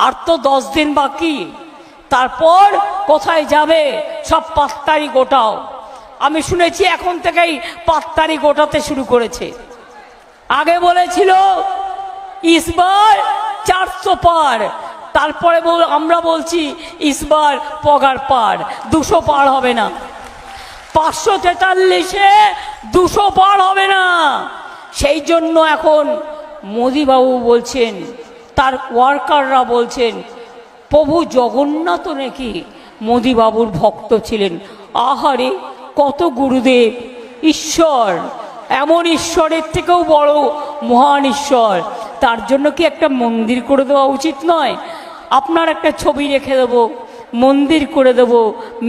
আর তো 10 দিন বাকি, তারপর কোথায় যাবে সব পাত্তারি গোটাও। আমি শুনেছি এখন থেকেই পাত্তারি গোটাতে শুরু করেছে। আগে বলেছিল ইসবার 400 পার, তারপরে আমরা বলছি ইসবার পগার পার, 200 পার হবে না। 543-এ 200 পার হবে না। সেই জন্য এখন মোদিবাবু বলছেন, তার ওয়ার্কাররা বলছেন প্রভু জগন্নাথ নাকি মোদিবাবুর ভক্ত ছিলেন। আহারে কত গুরুদেব, ঈশ্বর, এমন ঈশ্বরের থেকেও বড় মহান ঈশ্বর, তার জন্য কি একটা মন্দির করে দেওয়া উচিত নয়? আপনার একটা ছবি রেখে দেব, মন্দির করে দেব,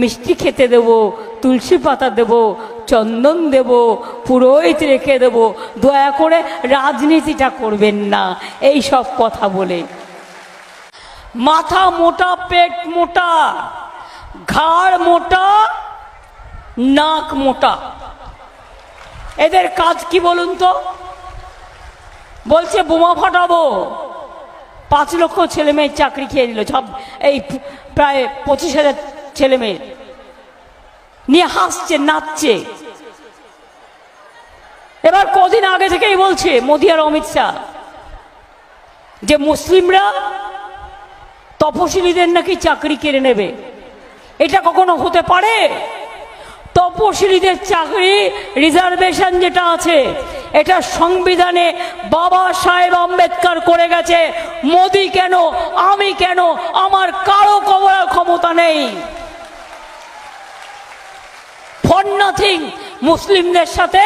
মিষ্টি খেতে দেব, তুলসী পাতা দেব, চন্দন দেব, পুরোহিত রেখে দেব। দয়া করে রাজনীতিটা করবেন না এই সব কথা বলে। মাথা মোটা, পেট মোটা, ঘাড় মোটা, নাক মোটা, এদের কাজ কি বলুন তো? বলছে বোমা ফাটাবো, 5 লক্ষ ছেলে মেয়ের চাকরি খেয়ে নিল, সব এই প্রায় 25,000 ছেলে মেয়ে নিয়ে হাসছে, নাচছে। এবার কদিন আগে থেকেই বলছে মোদি আর অমিত শাহ যে মুসলিমরা তপশিলীদের নাকি চাকরি কেড়ে নেবে। এটা কখনো হতে পারে? তপশিলীদের চাকরি রিজার্ভেশন যেটা আছে এটা সংবিধানে বাবা সাহেব আম্বেদকর করে গেছে। মোদি কেন, আমি কেন, আমার কারো করার ক্ষমতা নেই। ফর নাথিং মুসলিমদের সাথে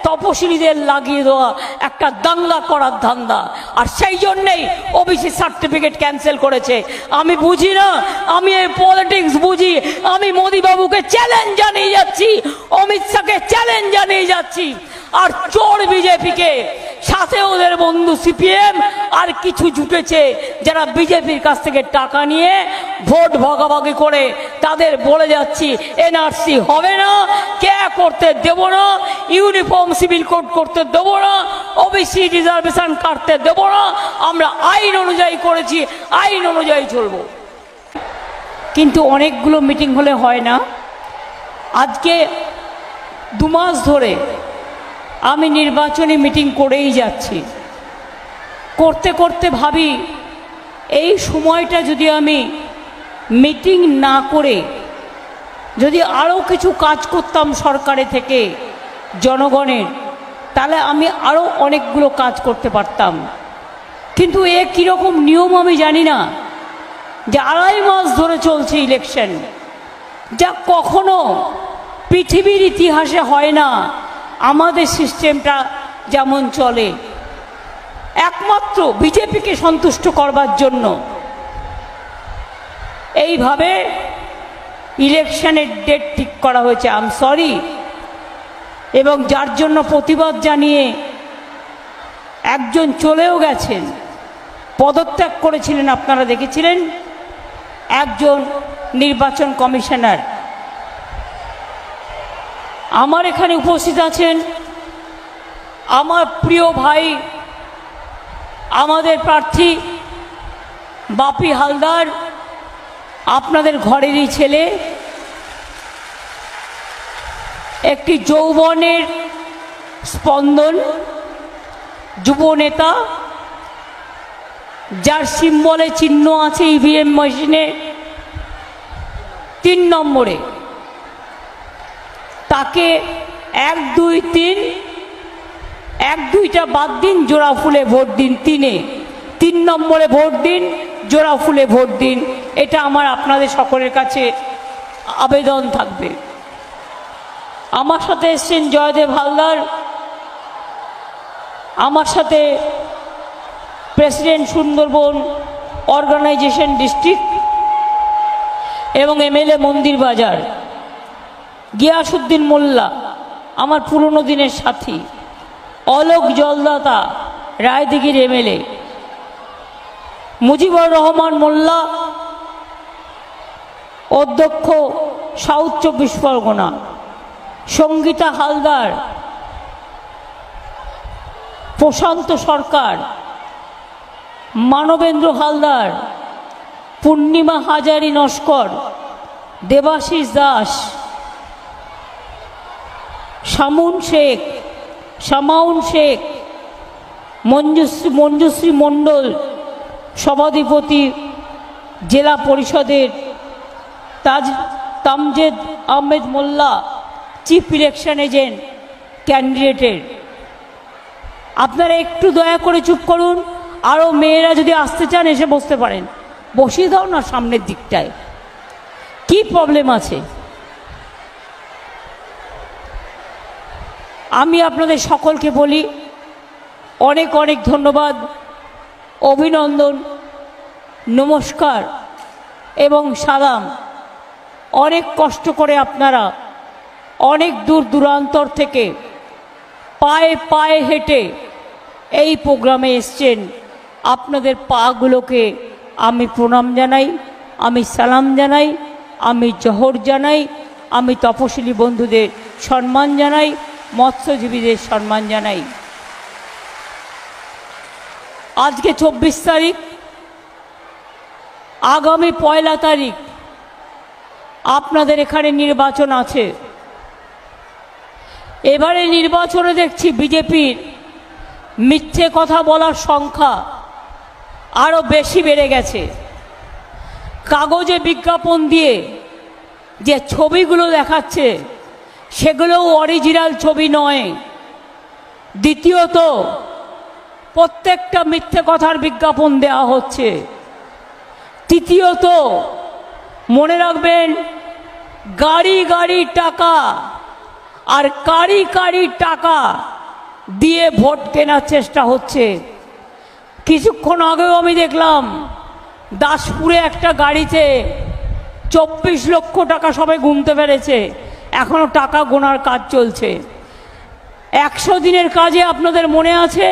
তপশিলীদের লাগিয়ে দেওয়া একটা দাঙ্গা করার ধান্দা, আর সেই জন্যেই ওবিসি সার্টিফিকেট ক্যান্সেল করেছে। আমি বুঝি না, আমি এই পলিটিক্স বুঝি। আমি মোদি বাবুকে চ্যালেঞ্জ জানিয়ে যাচ্ছি, অমিত শাহকে চ্যালেঞ্জ জানিয়ে যাচ্ছি, আর চোর বিজেপিকে, সাথে ওদের বন্ধু সিপিএম আর কিছু জুটেছে যারা বিজেপির কাছ থেকে টাকা নিয়ে ভোট ভাগাভাগি করে তাদের বলে যাচ্ছি এনআরসি হবে না, কে করতে দেব না, ইউনিফর্ম সিভিল কোড করতে দেব না, ওবিসি রিজার্ভেশন কাটতে দেব না, আমরা আইন অনুযায়ী করেছি, আইন অনুযায়ী চলবো। কিন্তু অনেকগুলো মিটিং হলে হয় না। আজকে 2 মাস ধরে আমি নির্বাচনী মিটিং করেই যাচ্ছি। করতে করতে ভাবি এই সময়টা যদি আমি মিটিং না করে যদি আরও কিছু কাজ করতাম সরকারের থেকে জনগণের, তাহলে আমি আরও অনেকগুলো কাজ করতে পারতাম। কিন্তু এ কীরকম নিয়ম আমি জানি না, যে 2.5 মাস ধরে চলছে ইলেকশন, যা কখনো পৃথিবীর ইতিহাসে হয় না। আমাদের সিস্টেমটা যেমন চলে একমাত্র বিজেপিকে সন্তুষ্ট করবার জন্য, এইভাবে ইলেকশনের ডেট ঠিক করা হয়েছে। I am sorry. এবং যার জন্য প্রতিবাদ জানিয়ে একজন চলেও গেছেন, পদত্যাগ করেছিলেন, আপনারা দেখেছিলেন, একজন নির্বাচন কমিশনার। আমার এখানে উপস্থিত আছেন আমার প্রিয় ভাই, আমাদের প্রার্থী বাপি হালদার, আপনাদের ঘরেরই ছেলে, একটি যৌবনের স্পন্দন, যুব নেতা, যার সিম্বলে চিহ্ন আছে ইভিএম মেশিনে 3 নম্বরে। তাকে 1, 2, 3, 1, 2টা বাদ দিন, জোড়া ফুলে ভোট দিন। 3 নম্বরে ভোট দিন, জোড়া ফুলে ভোট দিন। এটা আমার আপনাদের সকলের কাছে আবেদন থাকবে। আমার সাথে এসছেন জয়দেব হালদার, আমার সাথে প্রেসিডেন্ট সুন্দরবন অর্গানাইজেশন ডিস্ট্রিক্ট এবং এমএলএ মন্দির বাজার গিয়াসউদ্দিন মোল্লা, আমার পুরনো দিনের সাথী, অলোক জলদাতা রায়দিঘির এমএলএ, মুজিবুর রহমান মোল্লা অধ্যক্ষ সাউথ 24 পরগনা, সঙ্গীতা হালদার, প্রশান্ত সরকার, মানবেন্দ্র হালদার, পূর্ণিমা হাজারি নস্কর, দেবাশিস দাস, শামাউন শেখ, মঞ্জুশ্রী মণ্ডল, সভাধিপতি জেলা পরিষদের, তামজেদ আহমেদ মোল্লা, চিফ ইলেকশন এজেন্ট ক্যান্ডিডেটের। আপনারা একটু দয়া করে চুপ করুন। আরও মেয়েরা যদি আসতে চান এসে বসতে পারেন, বসিয়ে দাও না সামনের দিকটায়। কি প্রবলেম আছে? আমি আপনাদের সকলকে বলি অনেক অনেক ধন্যবাদ, অভিনন্দন, নমস্কার এবং সালাম। অনেক কষ্ট করে আপনারা অনেক দূর দূরান্তর থেকে পায়ে পায়ে হেঁটে এই প্রোগ্রামে এসছেন। আপনাদের পাগুলোকে আমি প্রণাম জানাই, আমি সালাম জানাই, আমি জোহর জানাই, আমি তপশিলি বন্ধুদের সম্মান জানাই, মৎস্যজীবীদের সম্মান জানাই। আজকে 24 তারিখ, আগামী 1 তারিখ আপনাদের এখানে নির্বাচন আছে। এবারে নির্বাচনে দেখছি বিজেপির মিথ্যে কথা বলার সংখ্যা আরও বেশি বেড়ে গেছে। কাগজে বিজ্ঞাপন দিয়ে যে ছবিগুলো দেখাচ্ছে সেগুলোও অরিজিনাল ছবি নয়। দ্বিতীয়ত, প্রত্যেকটা মিথ্যে কথার বিজ্ঞাপন দেওয়া হচ্ছে। তৃতীয়ত, মনে রাখবেন, গাড়ি গাড়ি টাকা আর কারি কারি টাকা দিয়ে ভোট কেনার চেষ্টা হচ্ছে। কিছুক্ষণ আগেও আমি দেখলাম দাসপুরে একটা গাড়িতে 24 লক্ষ টাকা সবাই গুনতে পেরেছে, এখনো টাকা গোনার কাজ চলছে। 100 দিনের কাজে আপনাদের মনে আছে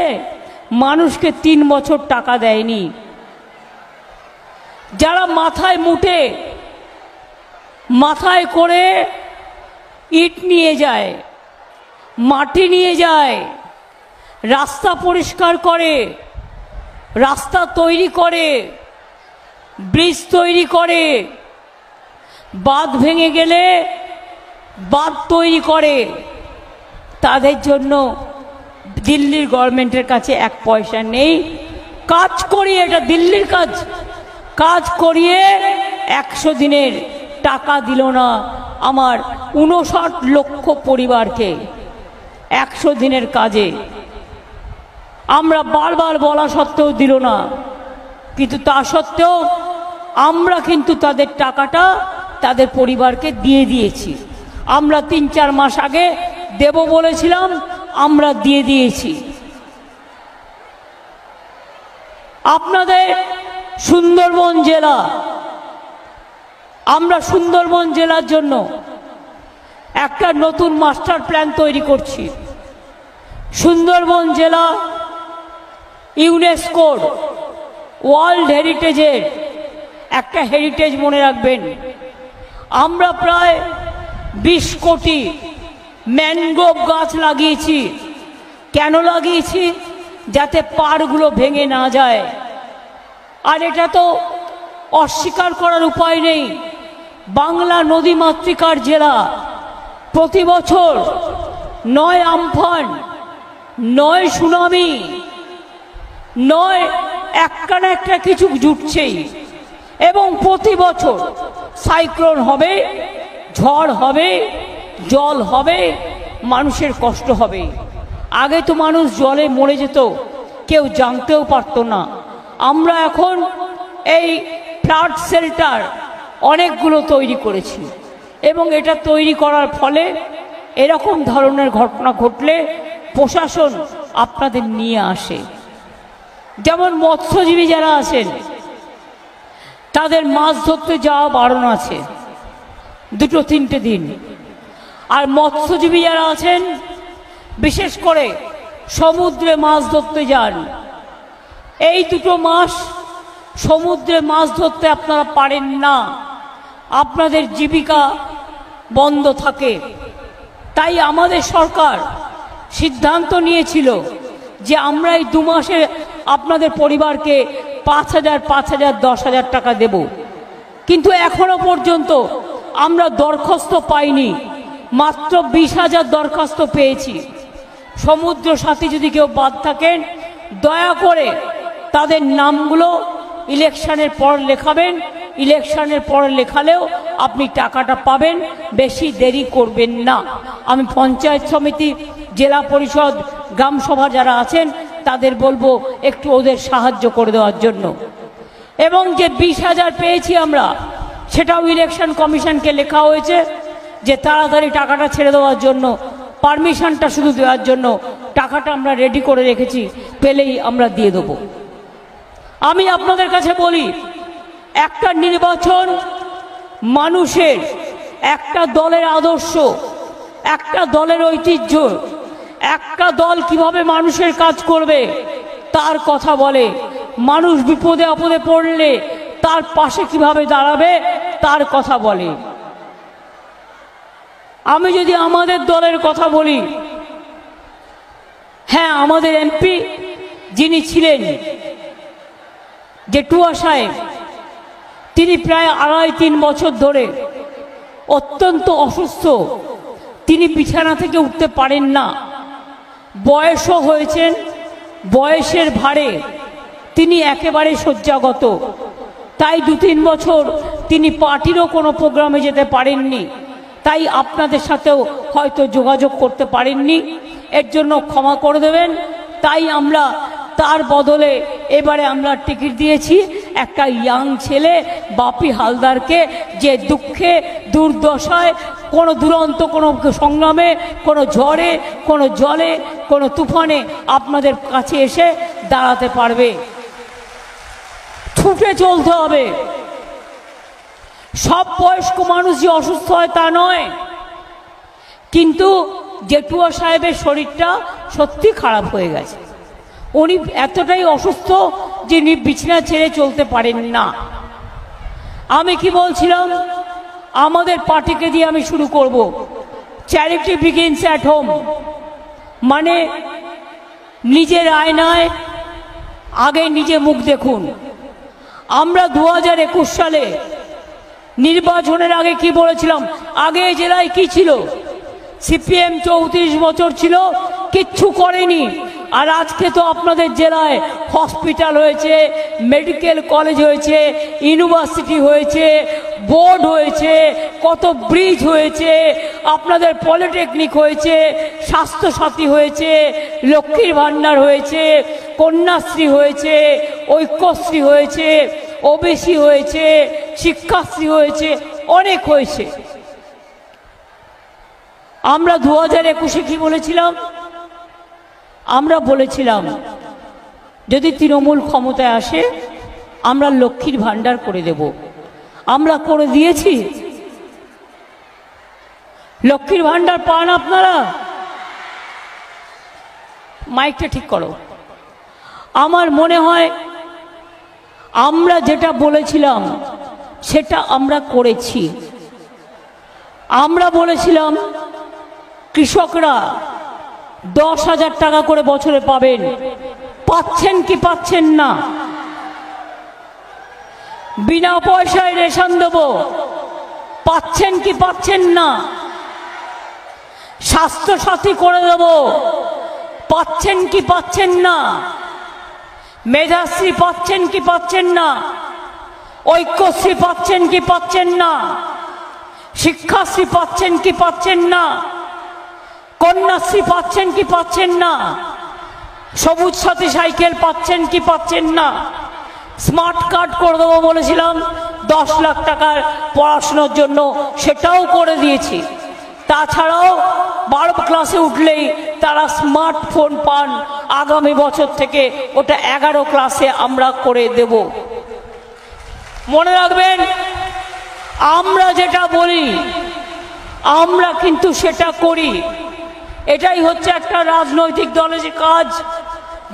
মানুষকে 3 বছর টাকা দেয়নি। যারা মাথায় মুঠে মাথায় করে ইট নিয়ে যায়, মাটি নিয়ে যায়, রাস্তা পরিষ্কার করে, রাস্তা তৈরি করে, ব্রিজ তৈরি করে, বাঁধ ভেঙে গেলে বাঁধ তৈরি করে, তাদের জন্য দিল্লির গভর্নমেন্টের কাছে 1 পয়সা নেই। কাজ করিয়ে, এটা দিল্লির কাজ, কাজ করিয়ে 100 দিনের টাকা দিল না আমার 59 লক্ষ পরিবারকে 100 দিনের কাজে। আমরা বারবার বলা সত্ত্বেও দিল না, কিন্তু তা সত্ত্বেও আমরা কিন্তু তাদের টাকাটা তাদের পরিবারকে দিয়ে দিয়েছি। আমরা 3-4 মাস আগে দেব বলেছিলাম, আমরা দিয়ে দিয়েছি। আপনাদের সুন্দরবন জেলা, আমরা সুন্দরবন জেলার জন্য একটা নতুন মাস্টার প্ল্যান তৈরি করছি। সুন্দরবন জেলা ইউনেস্কোর ওয়ার্ল্ড হেরিটেজের একটা হেরিটেজ, মনে রাখবেন। আমরা প্রায় 20 কোটি ম্যানগ্রোভ গাছ লাগিয়েছি। কেন লাগিয়েছি? যাতে পাড়গুলো ভেঙে না যায়। আর এটা তো অস্বীকার করার উপায় নেই, বাংলা নদী মাতৃকার জেলা। প্রতি বছর 9 আমফান, 9 সুনামি, 9 একটা না একটা কিছু জুটছেই। এবং প্রতি বছর সাইক্লোন হবে, ঝড় হবে, জল হবে, মানুষের কষ্ট হবে। আগে তো মানুষ জলে মরে যেত, কেউ জানতেও পারতো না। আমরা এখন এই ফ্লাড শেল্টার অনেকগুলো তৈরি করেছি, এবং এটা তৈরি করার ফলে এরকম ধরনের ঘটনা ঘটলে প্রশাসন আপনাদের নিয়ে আসে। যেমন মৎস্যজীবী যারা আছেন তাদের মাছ ধরতে যাওয়া বারণ আছে 2-3 দিন। আর মৎস্যজীবী যারা আছেন বিশেষ করে সমুদ্রে মাছ ধরতে যান, এই 2 মাস সমুদ্রে মাছ ধরতে আপনারা পারেন না, আপনাদের জীবিকা বন্ধ থাকে। তাই আমাদের সরকার সিদ্ধান্ত নিয়েছিল যে আমরা এই 2 মাসের আপনাদের পরিবারকে 5,000, 5,000, 10,000 টাকা দেব। কিন্তু এখনো পর্যন্ত আমরা দরখাস্ত পাইনি, মাত্র 20,000 দরখাস্ত পেয়েছি। সমুদ্র সাথী যদি কেউ বাদ থাকেন, দয়া করে তাদের নামগুলো ইলেকশনের পর লেখাবেন। ইলেকশনের পর লেখালেও আপনি টাকাটা পাবেন, বেশি দেরি করবেন না। আমি পঞ্চায়েত সমিতি, জেলা পরিষদ, গ্রামসভা যারা আছেন তাদের বলবো একটু ওদের সাহায্য করে দেওয়ার জন্য। এবং যে 20,000 পেয়েছি আমরা, সেটাও ইলেকশন কমিশনকে লেখা হয়েছে যে তাড়াতাড়ি টাকাটা ছেড়ে দেওয়ার জন্য, পারমিশনটা শুধু দেওয়ার জন্য টাকাটা আমরা রেডি করে রেখেছি, পেলেই আমরা দিয়ে দেব। আমি আপনাদের কাছে বলি, একটা নির্বাচন মানুষের, একটা দলের আদর্শ, একটা দলের ঐতিহ্য, একটা দল কিভাবে মানুষের কাজ করবে তার কথা বলে। মানুষ বিপদে আপদে পড়লে তার পাশে কিভাবে দাঁড়াবে তার কথা বলে। আমি যদি আমাদের দলের কথা বলি, হ্যাঁ, আমাদের এমপি যিনি ছিলেন জেঠুয়া সাহেব, তিনি প্রায় 2.5-3 বছর ধরে অত্যন্ত অসুস্থ। তিনি বিছানা থেকে উঠতে পারেন না, বয়সও হয়েছেন, বয়সের ভারে তিনি একেবারে শয্যাগত। তাই 2-3 বছর তিনি পার্টিরও কোনো প্রোগ্রামে যেতে পারেননি, তাই আপনাদের সাথেও হয়তো যোগাযোগ করতে পারেননি, এর জন্য ক্ষমা করে দেবেন। তাই আমরা তার বদলে এবারে আমরা টিকিট দিয়েছি একটা ইয়াং ছেলে বাপি হালদারকে, যে দুঃখে দুর্দশায়, কোনো দুরন্ত কোনো সংগ্রামে, কোনো ঝড়ে, কোনো জলে, কোনো তুফানে আপনাদের কাছে এসে দাঁড়াতে পারবে। ছুটে চলতে হবে। সব বয়স্ক মানুষ যে অসুস্থ হয় তা নয়, কিন্তু জেঠুয়া সাহেবের শরীরটা সত্যি খারাপ হয়ে গেছে। উনি এতটাই অসুস্থ যে বিছানা ছেড়ে চলতে পারেন না। আমি কি বলছিলাম, আমাদের পার্টিকে দিয়ে আমি শুরু করব, চ্যারিটি বিগিনস অ্যাট হোম। মানে নিজের আয়নায় আগে নিজে মুখ দেখুন। আমরা 2021 সালে নির্বাচনের আগে কি বলেছিলাম? আগে জেলায় কি ছিল? সিপিএম 34 বছর ছিল, কিচ্ছু করেনি। আর আজকে তো আপনাদের জেলায় হসপিটাল হয়েছে, মেডিকেল কলেজ হয়েছে, ইউনিভার্সিটি হয়েছে, বোর্ড হয়েছে, কত ব্রিজ হয়েছে, আপনাদের পলিটেকনিক হয়েছে, স্বাস্থ্যসাথী হয়েছে, লক্ষ্মীর ভাণ্ডার হয়েছে, কন্যাশ্রী হয়েছে, ঐক্যশ্রী হয়েছে, ওবিসি হয়েছে, শিক্ষাশ্রী হয়েছে, অনেক হয়েছে। আমরা 2021-এ কি বলেছিলাম? আমরা বলেছিলাম যদি তৃণমূল ক্ষমতায় আসে আমরা লক্ষ্মীর ভাণ্ডার করে দেব। আমরা করে দিয়েছি। লক্ষ্মীর ভাণ্ডার পান আপনারা? মাইকটা ঠিক করো। আমার মনে হয় আমরা যেটা বলেছিলাম সেটা আমরা করেছি। আমরা বলেছিলাম কৃষকরা 10,000 টাকা করে বছরে পাবেন। পাচ্ছেন কি পাচ্ছেন না? বিনা পয়সায় রেশন দেব, পাচ্ছেন কি পাচ্ছেন না? স্বাস্থ্যসাথী করে দেব, পাচ্ছেন কি পাচ্ছেন না? মেধাশ্রী পাচ্ছেন কি পাচ্ছেন না? ঐক্যশ্রী পাচ্ছেন কি পাচ্ছেন না? শিক্ষাশ্রী পাচ্ছেন কি পাচ্ছেন না? কন্যাশ্রী পাচ্ছেন কি পাচ্ছেন না? সবুজ সাথী সাইকেল পাচ্ছেন কি পাচ্ছেন না? স্মার্ট কার্ড করে দেবো বলেছিলাম 10 লাখ টাকার পড়াশোনার জন্য, সেটাও করে দিয়েছি। তাছাড়াও 12 ক্লাসে উঠলেই তারা স্মার্টফোন পান। আগামী বছর থেকে ওটা 11 ক্লাসে আমরা করে দেব। মনে রাখবেন, আমরা যেটা বলি আমরা কিন্তু সেটা করি। এটাই হচ্ছে একটা রাজনৈতিক দলের কাজ,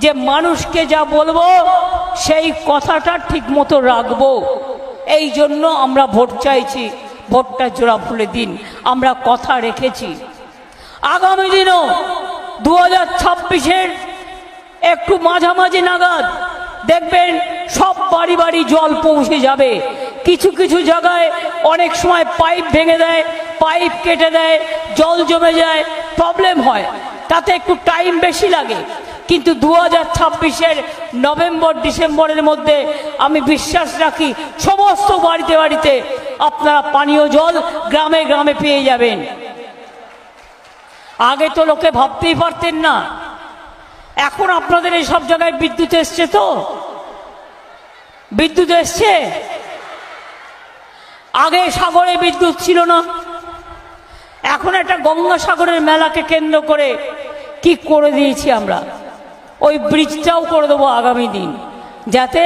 যে মানুষকে যা বলবো সেই কথাটা ঠিক মতো রাখবো। এই জন্য আমরা ভোট চাইছি। ভোটটা জোড়া ফুলে দিন, আমরা কথা রেখেছি। আগামী দিনও 2026-এর একটু মাঝামাঝি নাগাদ দেখবেন সব বাড়ি বাড়ি জল পৌঁছে যাবে। কিছু কিছু জায়গায় অনেক সময় পাইপ ভেঙে দেয়, পাইপ কেটে দেয়, জল জমে যায়, প্রবলেম হয়, তাতে একটু টাইম বেশি লাগে। কিন্তু 2026-এর নভেম্বর ডিসেম্বরের মধ্যে আমি বিশ্বাস রাখি সমস্ত বাড়িতে বাড়িতে আপনারা পানীয় জল গ্রামে গ্রামে পেয়ে যাবেন। আগে তো লোকে ভাবতেই পারতেন না, এখন আপনাদের এই সব জায়গায় বিদ্যুৎ এসছে, তো বিদ্যুৎ এসছে। আগে সাগরে বিদ্যুৎ ছিল না, এখন একটা গঙ্গাসাগরের মেলাকে কেন্দ্র করে কি করে দিয়েছি আমরা, ওই ব্রিজটাও করে দেবো আগামী দিন, যাতে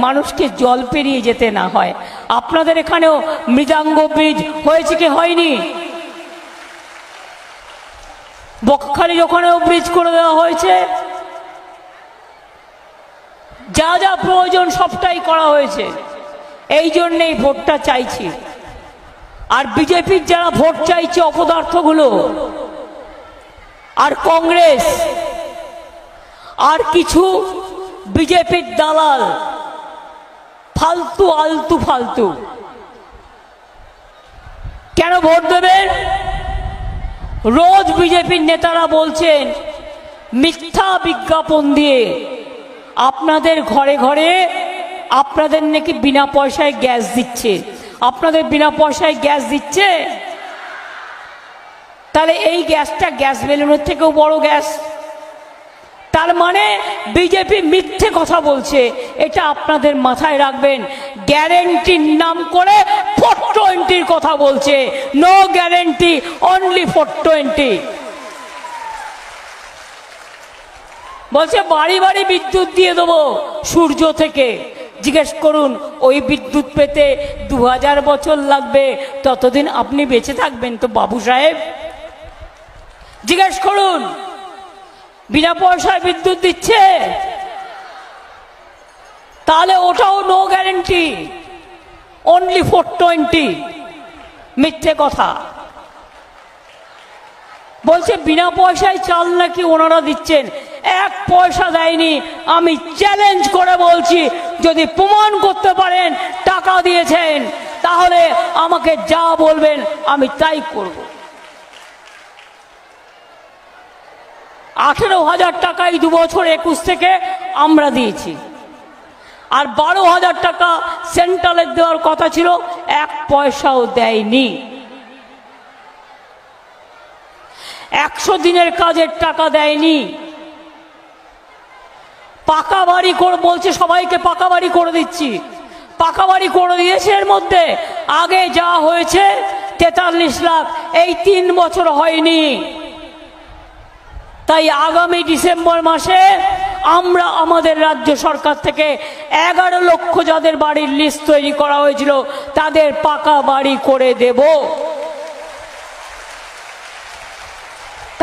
মানুষকে জল পেরিয়ে যেতে না হয়। আপনাদের এখানেও মৃদাঙ্গ ব্রিজ হয়েছে কি হয়নি? বকখালির ওখানেও ব্রিজ করে দেওয়া হয়েছে। যা যা প্রয়োজন সবটাই করা হয়েছে। এই জন্যেই ভোটটা চাইছি। আর বিজেপির যারা ভোট চাইছে অপদার্থগুলো, আর কংগ্রেস, আর কিছু বিজেপির দালাল, ফালতু আলতু ফালতু, কেন ভোট দেবেন? রোজ বিজেপির নেতারা বলছেন মিথ্যা বিজ্ঞাপন দিয়ে আপনাদের ঘরে ঘরে আপনাদের নাকি বিনা পয়সায় গ্যাস দিচ্ছে। আপনাদের বিনা পয়সায় গ্যাস দিচ্ছে, তাহলে এই গ্যাসটা গ্যাস বেলুনের থেকেও বড় গ্যাস। তার মানে বিজেপি মিথ্যে কথা বলছে, এটা আপনাদের মাথায় রাখবেন। গ্যারেন্টির নাম করে 420 কথা বলছে। No guarantee, only 420। বলছে বাড়ি বাড়ি বিদ্যুৎ দিয়ে দেবো সূর্য থেকে। জিজ্ঞেস করুন, ওই বিদ্যুৎ পেতে 2000 বছর লাগবে, ততদিন আপনি বেঁচে থাকবেন তো বাবু সাহেব? জিজ্ঞেস করুন, বিনা পয়সায় বিদ্যুৎ দিচ্ছে, তাহলে ওটাও নো গ্যারেন্টি, অনলি 420। মিথ্যে কথা বলছে। বিনা পয়সায় চাল নাকি ওনারা দিচ্ছেন, 1 পয়সা দেয়নি। আমি চ্যালেঞ্জ করে বলছি, যদি প্রমাণ করতে পারেন টাকা দিয়েছেন, তাহলে আমাকে যা বলবেন আমি তাই করব। 18,000 টাকাই 2 বছর 21 থেকে আমরা দিয়েছি, আর 12,000 টাকা সেন্ট্রালের দেওয়ার কথা ছিল, 1 পয়সাও দেয়নি। 100 দিনের কাজের টাকা দেয়নি। পাকা বাড়ি করে বলছে সবাইকে পাকা বাড়ি করে দিচ্ছি। পাকা বাড়ি করে দিয়েছে, এর মধ্যে আগে যা হয়েছে 43 লাখ, এই 3 বছর হয়নি। তাই আগামী ডিসেম্বর মাসে আমরা আমাদের রাজ্য সরকার থেকে 11 লক্ষ যাদের বাড়ির লিস্ট তৈরি করা হয়েছিল তাদের পাকা বাড়ি করে দেব।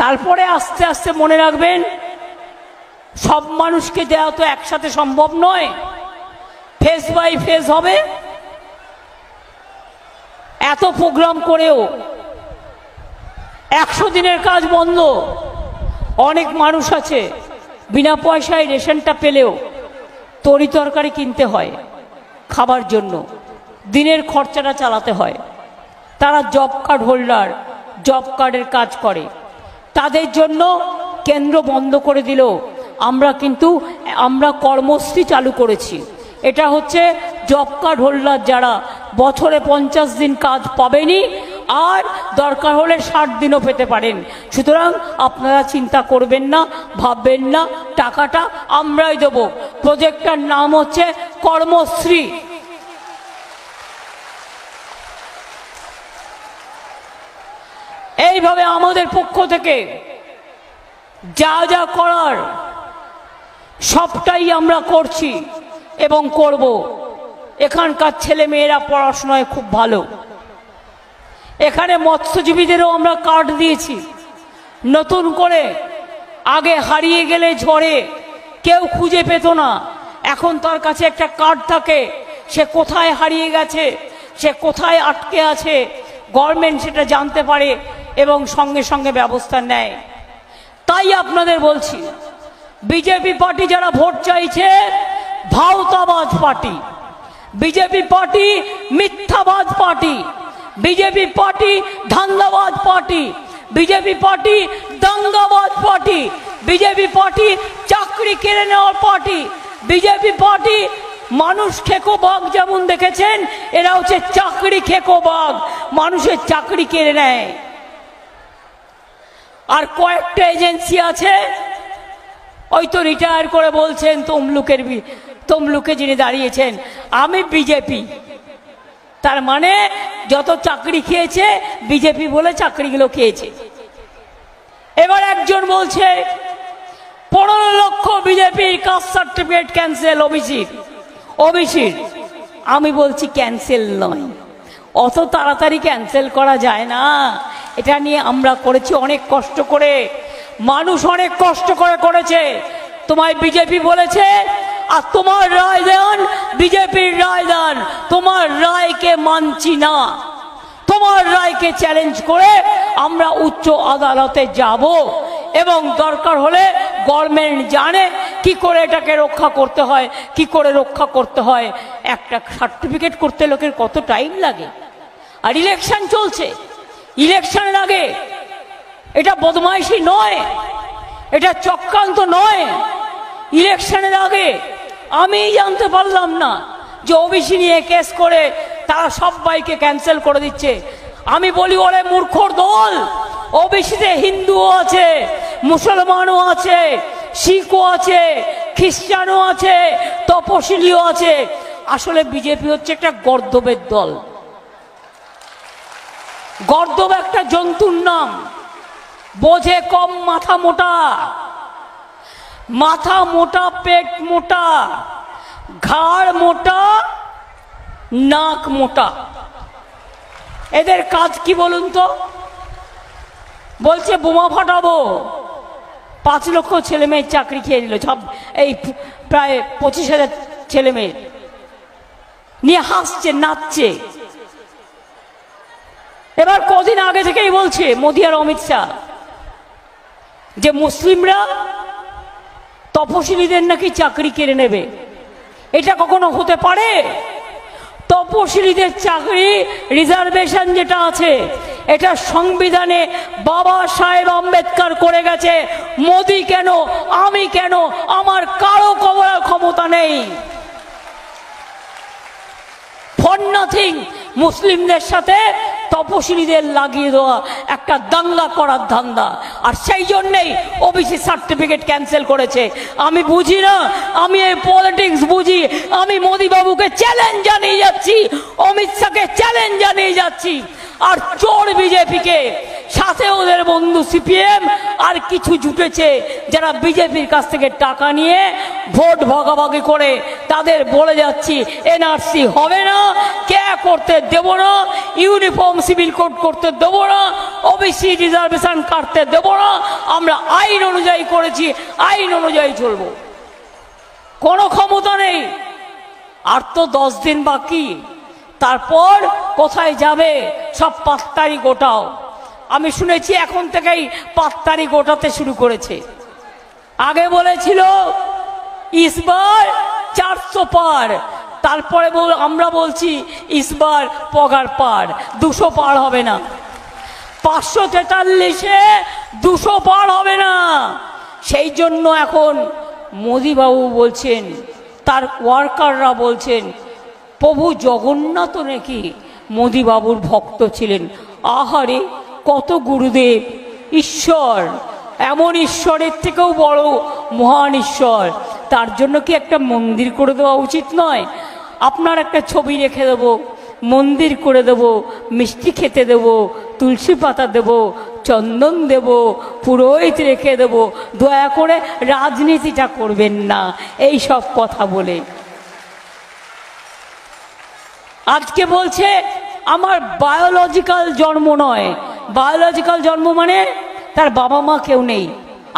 তারপরে আস্তে আস্তে মনে রাখবেন, সব মানুষকে দেওয়া তো একসাথে সম্ভব নয়, ফেজ বাই ফেজ হবে। এত প্রোগ্রাম করেও 100 দিনের কাজ বন্ধ। অনেক মানুষ আছে বিনা পয়সায় রেশনটা পেলেও তরি তরকারি কিনতে হয় খাবার জন্য, দিনের খরচাটা চালাতে হয়। তারা জব কার্ড হোল্ডার, জব কার্ডের কাজ করে, তাদের জন্য কেন্দ্র বন্ধ করে দিল। আমরা কর্মশ্রী চালু করেছি। এটা হচ্ছে জব কার্ড হোল্ডার যারা বছরে 50 দিন কাজ পাবেনি, আর দরকার হলে 60 দিনও পেতে পারেন। সুতরাং আপনারা চিন্তা করবেন না, ভাববেন না, টাকাটা আমরাই দেব। প্রজেক্টটার নাম হচ্ছে কর্মশ্রী। এইভাবে আমাদের পক্ষ থেকে যা যা করার সবটাই আমরা করছি এবং করব। এখানকার ছেলে মেয়েরা পড়াশোনায় খুব ভালো। এখানে মৎস্যজীবীদেরও আমরা কার্ড দিয়েছি নতুন করে। আগে হারিয়ে গেলে ঝড়ে কেউ খুঁজে পেত না, এখন তার কাছে একটা কার্ড থাকে, সে কোথায় হারিয়ে গেছে, সে কোথায় আটকে আছে, গভর্নমেন্ট সেটা জানতে পারে এবং সঙ্গে সঙ্গে ব্যবস্থা নেয়। তাই আপনাদের বলছি, বিজেপি পার্টি যারা ভোট চাইছে ভাওতাবাজ পার্টি, বিজেপি পার্টি মিথ্যাবাজ পার্টি, বিজেপি পার্টি ধান্দাবাজ পার্টি, বিজেপি পার্টি দাঙ্গাবাজ পার্টি, বিজেপি পার্টি চাকরি কেড়ে নেওয়ার পার্টি, বিজেপি পার্টি মানুষ খেকো বাঘ যেমন দেখেছেন, এরা হচ্ছে চাকরি খেকো বাঘ, মানুষের চাকরি কেড়ে নেয়। আর কয়েকটা এজেন্সি আছে, ওই তো রিটায়ার করে বলছেন তমলুকে যিনি দাঁড়িয়েছেন, আমি বিজেপি, তার মানে যত চাকরি খেয়েছে বিজেপি বলে চাকরিগুলো খেয়েছে। এবার একজন বলছে 15 লক্ষ বিজেপির কাস্ট সার্টিফিকেট ক্যান্সেল ওবিসির। আমি বলছি ক্যান্সেল নয়, অত তাড়াতাড়ি ক্যান্সেল করা যায় না। এটা নিয়ে আমরা করেছি অনেক কষ্ট করে, মানুষ অনেক কষ্ট করে করেছে। তোমায় বিজেপি বলেছে আর তোমার রায় দেন, বিজেপির রায় দেন, তোমার রায়কে মানছি না, তোমার রায়কে চ্যালেঞ্জ করে আমরা উচ্চ আদালতে যাব এবং দরকার হলে গভর্নমেন্ট জানে কি করে এটাকে রক্ষা করতে হয়, কি করে রক্ষা করতে হয়। একটা সার্টিফিকেট করতে লোকের কত টাইম লাগে, আর ইলেকশন চলছে, ইলেকশনের আগে এটা বদমাইশি নয়, এটা চক্রান্ত নয়। ইলেকশনের আগে আমি জানতে পারলাম না যে ওবিসি নিয়ে কেস করে তারা সবাইকে ক্যান্সেল করে দিচ্ছে। আমি বলি ওরে মূর্খর দল, ওবিসিতে হিন্দুও আছে, মুসলমানও আছে, শিখও আছে, খ্রিস্টানও আছে, তপশিলিও আছে। আসলে বিজেপি হচ্ছে একটা গর্দবের দল। গর্দব একটা জন্তুর নাম, বোঝে কম, মাথা মোটা, মাথা মোটা, পেট মোটা, ঘাড় মোটা, নাক মোটা। এদের কাজ কি বলুন তো? বলছে বোমা ফাটাবো, 5 লক্ষ ছেলে মেয়ের চাকরি খেয়ে নিল, সব এই প্রায় 25,000 ছেলে মেয়ে নিয়ে হাসছে, নাচছে। এবার কদিন আগে থেকেই বলছে মোদি আর অমিত শাহ যে মুসলিমরা তপশিলীদের নাকি চাকরি কেড়ে নেবে। এটা কখনো হতে পারে? তপশিলীদের চাকরি রিজার্ভেশন যেটা আছে এটা সংবিধানে বাবা সাহেব আম্বেদকর করে গেছে। মোদি কেন, আমি কেন, আমার কারো করার ক্ষমতা নেই। ফর নাথিং মুসলিমদের সাথে তপশিলীদের লাগিয়ে দেওয়া একটা দাঙ্গা করার ধান্দা, আর সেই জন্যেই ওবিসি সার্টিফিকেট ক্যান্সেল করেছে। আমি বুঝি না, আমি এই পলিটিক্স বুঝি। আমি মোদি বাবুকে চ্যালেঞ্জ জানিয়ে যাচ্ছি, অমিত শাহকে চ্যালেঞ্জ জানিয়ে যাচ্ছি, আর চোর বিজেপিকে, সাথে ওদের বন্ধু সিপিএম আর কিছু জুটেছে যারা বিজেপির কাছ থেকে টাকা নিয়ে ভোট ভাগাভাগি করে তাদের বলে যাচ্ছি এনআরসি হবে না, কে করতে দেব না, ইউনিফর্ম সিভিল কোড করতে দেব না, ওবিসি রিজার্ভেশন কাটতে দেব না, আমরা আইন অনুযায়ী করেছি, আইন অনুযায়ী চলবো। কোনো ক্ষমতা নেই। আর তো 10 দিন বাকি, তারপর কোথায় যাবে? সব পাত্তারি গোটাও। আমি শুনেছি এখন থেকেই পাত্তারি গোটাতে শুরু করেছে। আগে বলেছিল ইসবার 400 পার, তারপরে আমরা বলছি ইসবার পগার পার, 200 পার হবে না। 543-এ 200 পার হবে না। সেই জন্য এখন মোদিবাবু বলছেন, তার ওয়ার্কাররা বলছেন প্রভু জগন্নাথ নাকি মোদিবাবুর ভক্ত ছিলেন। আহারে, কত গুরুদেব, ঈশ্বর, এমন ঈশ্বরের থেকেও বড় মহান ঈশ্বর, তার জন্য কি একটা মন্দির করে দেওয়া উচিত নয়? আপনার একটা ছবি রেখে দেব, মন্দির করে দেব, মিষ্টি খেতে দেব, তুলসী পাতা দেব, চন্দন দেব, পুরোহিত রেখে দেব। দয়া করে রাজনীতিটা করবেন না এই সব কথা বলে। আজকে বলছে আমার বায়োলজিক্যাল জন্ম নয়। বায়োলজিক্যাল জন্ম মানে তার বাবা মা কেউ নেই,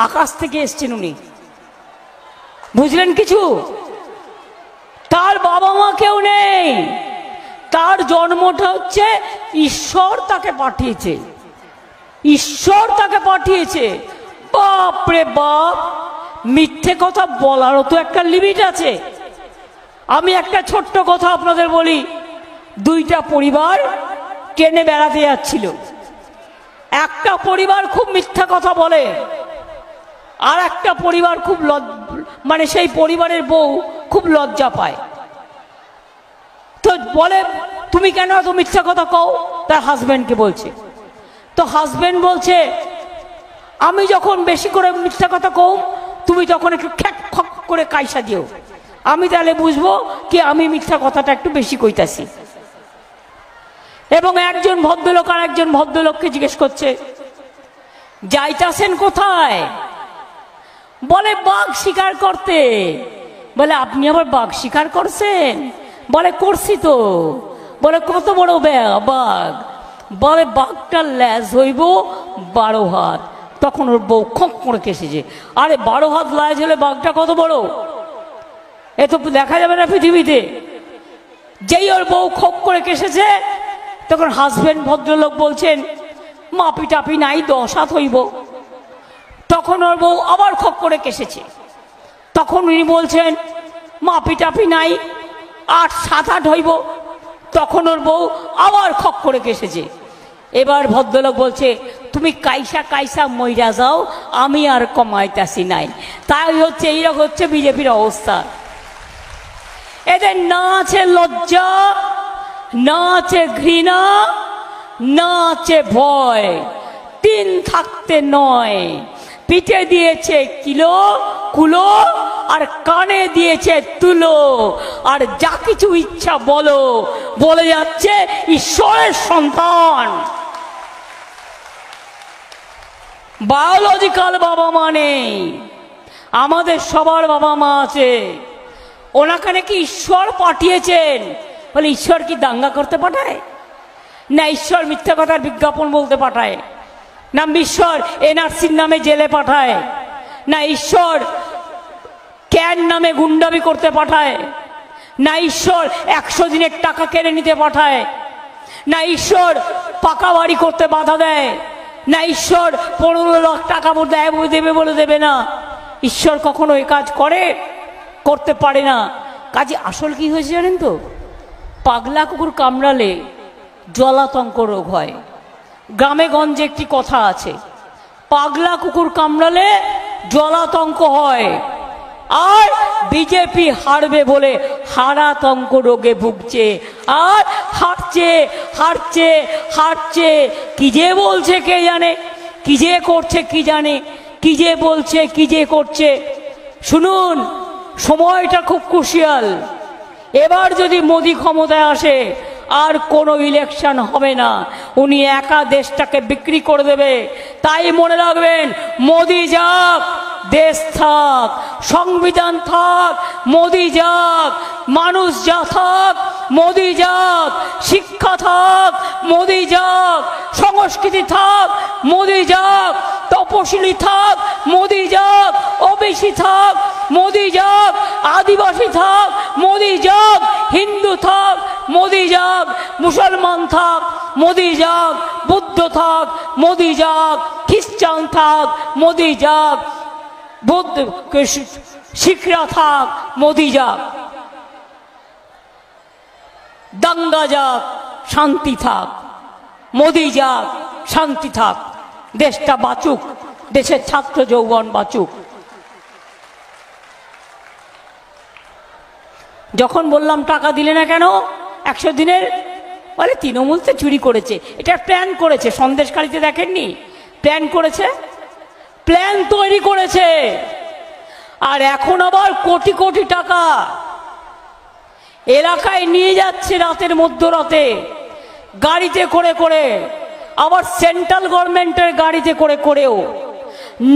আকাশ থেকে এসছেন উনি। বুঝলেন কিছু? তার বাবা মা কেউ নেই, তার জন্মটা হচ্ছে ঈশ্বর তাকে পাঠিয়েছে, ঈশ্বর তাকে পাঠিয়েছে। বাপ রে বাপ, মিথ্যে কথা বলারও তো একটা লিমিট আছে। আমি একটা ছোট্ট কথা আপনাদের বলি, দুইটা পরিবার ট্রেনে বেড়াতে যাচ্ছিল, একটা পরিবার খুব মিথ্যা কথা বলে, আর একটা পরিবার খুব মানে সেই পরিবারের বউ খুব লজ্জা পায়। তো বলে তুমি কেন এত মিথ্যা কথা কও, তার হাজব্যান্ডকে বলছে। তো হাজব্যান্ড বলছে আমি যখন বেশি করে মিথ্যা কথা কও তুমি তখন একটু খ্যাক খক করে কাইসা দিও, আমি তাহলে বুঝবো কি আমি মিথ্যা কথাটা একটু বেশি কইতাছি। এবং একজন ভদ্রলোক আর একজন ভদ্রলোককে জিজ্ঞেস করছে যাইতাছেন কোথায়? বলে বাঘ শিকার করতে। বলে আপনি আবার বাঘ শিকার করছেন? বলে করছি তো। বলে কত বড় বাঘ? বলে বাঘটার ল্যাজ হইব 12 হাত। তখন ওর বউ খোঁক করে কেসেছে, আরে 12 হাত ল্যাজ হলে বাঘটা কত বড়, এ তো দেখা যাবে না পৃথিবীতে। যেই ওর বউ খোঁক করে কেসেছে তখন হাজবেন্ড ভদ্রলোক বলছেন মাপি টাপি নাই 10 হাত হইব। তখন ওর বউ আবার খোঁক করে কেসেছে, তখন উনি বলছেন মাপি টাপি নাই 8-7-8 হইব। তখন ওর বউ আবার খক করে কেসেছে। এবার ভদ্রলোক বলছে তুমি কাইসা কাইসা মইরা যাও, আমি আর কমাইতাছি নাই। তাই হচ্ছে এইরকম হচ্ছে বিজেপির অবস্থা। এদের না আছে লজ্জা, না আছে ঘৃণা, না আছে ভয়, 3 থাকতে নয়। পিঠে দিয়েছে কিলো কুলো, আর কানে দিয়েছে তুলো, আর যা কিছু ইচ্ছা বলো, বলে যাচ্ছে ঈশ্বরের সন্তান। বায়োলজিক্যাল বাবা মা নেই, আমাদের সবার বাবা মা আছে। ওনাকে নাকি ঈশ্বর পাঠিয়েছেন। বলে ঈশ্বর কি দাঙ্গা করতে পাঠায়? না ঈশ্বর মিথ্যা কথার বিজ্ঞাপন বলতে পাঠায়? না ঈশ্বর এনআরসির নামে জেলে পাঠায়? না ঈশ্বর ক্যান নামে গুন্ডামি করতে পাঠায়? না ঈশ্বর 100 দিনের টাকা কেড়ে নিতে পাঠায়? না ঈশ্বর পাকা বাড়ি করতে বাধা দেয়? না ঈশ্বর 15 লাখ টাকা দেবে বলে দেবে না? ঈশ্বর কখনো এই কাজ করতে পারে না। কাজে আসল কি হয়েছে জানেন তো? পাগলা কুকুর কামড়ালে জলাতঙ্ক রোগ হয়। গ্রামে গঞ্জে একটি কথা আছে, পাগলা কুকুর কামড়ালে জলাতঙ্ক হয়। আর বিজেপি হারবে বলে হারাতঙ্ক রোগে ভুগছে, আর হারছে হারছে হারছে। কি যে বলছে কে জানে, কি যে করছে কি জানে, কি যে বলছে কি যে করছে। শুনুন, সময়টা খুব ক্রুশিয়াল। এবার যদি মোদি ক্ষমতায় আসে আর কোনো ইলেকশন হবে না, উনি একা দেশটাকে বিক্রি করে দেবে। তাই মনে রাখবেন, মোদি যাক দেশ থাক, সংবিধান থাক, মোদি যাক, মানুষ যা থাক, মোদি যাক, শিক্ষা থাক, মোদি যাক, সংস্কৃতি থাক, মোদি যাক, তপশিলি থাক, মোদি যাক, ওবিসি থাক, মোদি যাক, আদিবাসী থাক, মোদি যাক, হিন্দু থাক, মোদি যাক, মুসলমান থাক, মোদি যাক, বুদ্ধ থাক, মোদি যাক, খ্রিস্টান থাক, মোদি যাক, বুদ্ধ শিখরা থাক, মোদি যাক, দাঙ্গা যাক, শান্তি থাক, মোদি যাক, শান্তি থাক, দেশটা বাঁচুক, দেশের ছাত্র যৌবন বাঁচুক। যখন বললাম টাকা দিলে না কেন 100 দিনের, বলে তৃণমূল তো চুরি করেছে, এটা প্ল্যান করেছে। সন্দেশখালিতে দেখেননি, প্ল্যান করেছে, প্ল্যান তৈরি করেছে। আর এখন আবার কোটি কোটি টাকা এলাকায় নিয়ে যাচ্ছে রাতের মধ্যরাতে গাড়িতে করে করে, আবার সেন্ট্রাল গভর্নমেন্টের গাড়িতে করে করেও।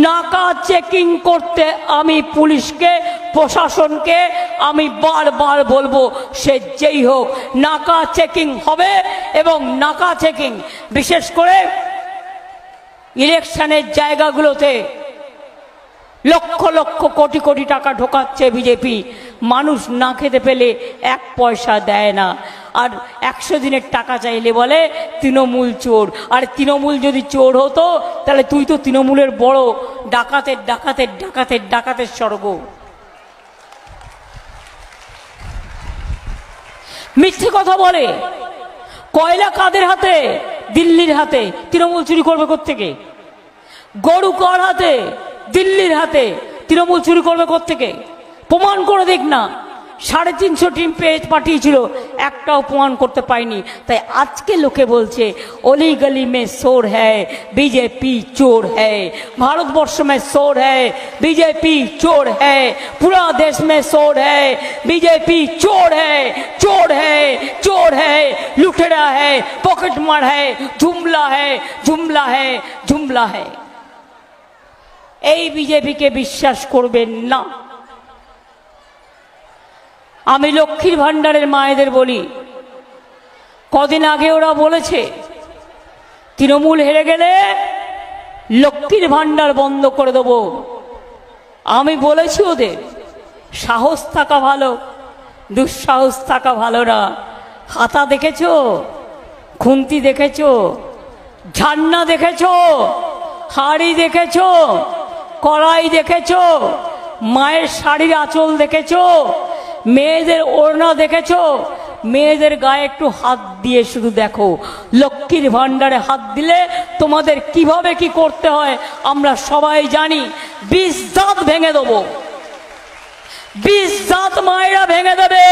নাকা চেকিং করতে আমি পুলিশকে, প্রশাসনকে আমি বারবার বলবো, সে যেই হোক নাকা চেকিং হবে। এবং নাকা চেকিং বিশেষ করে ইলেকশনের জায়গাগুলোতে লক্ষ লক্ষ কোটি কোটি টাকা ঢোকাচ্ছে বিজেপি। মানুষ না খেতে পেলে 1 পয়সা দেয় না। আর 100 দিনের টাকা চাইলে বলে তৃণমূল চোর। আর তৃণমূল যদি চোর হতো তাহলে তুই তো তৃণমূলের বড় ডাকাতের ডাকাতের ডাকাতের ডাকাতের স্বর্গ। মিথ্যে কথা বলে। কয়লা কাদের হাতে? দিল্লির হাতে। তৃণমূল চুরি করবে কোত্থেকে? গরু কার হাতে? দিল্লির হাতে। তৃণমূল চুরি করবে কোত্থেকে? প্রমাণ করে দেখ না। 350 টিম পাঠিয়েছিল, একটাও প্রমাণ করতে পায়নি। তাই আজকে লোকে বলছে অলি গলি মে চোর হ্যায়, বিজেপি চোর হ্যায়, ভারতবর্ষ মে চোর হ্যায়, বিজেপি চোর হ্যায়, পুরা দেশ মে চোর হ্যায়, বিজেপি চোর হ্যায়, চোর হ্যায়, চোর হ্যায়, লুটেরা হ্যায়, পকেট মার হ্যায়, জুমলা হ্যায়, জুমলা হ্যায়, জুমলা হ্যায়। এই বিজেপিকে বিশ্বাস করবেন না। আমি লক্ষ্মীর ভান্ডারের মায়েদের বলি, কদিন আগে ওরা বলেছে তৃণমূল হেরে গেলে লক্ষ্মীর ভান্ডার বন্ধ করে দেব। আমি বলেছি ওদের সাহস থাকা ভালো, দুঃসাহস থাকা ভালো না। হাতা দেখেছো? খুন্তি দেখেছো? ঝান্না দেখেছো? হাড়ি দেখেছো? কড়াই দেখেছো? মায়ের শাড়ির আঁচল দেখেছো? মেয়েদের ওড়না দেখেছো? মেয়েদের গায়ে একটু হাত দিয়ে শুধু দেখো। লক্ষ্মীর ভান্ডারে হাত দিলে তোমাদের কিভাবে কি করতে হয় আমরা সবাই জানি। 20 দাঁত ভেঙে দেবো, 20 দাঁত মায়েরা ভেঙে দেবে।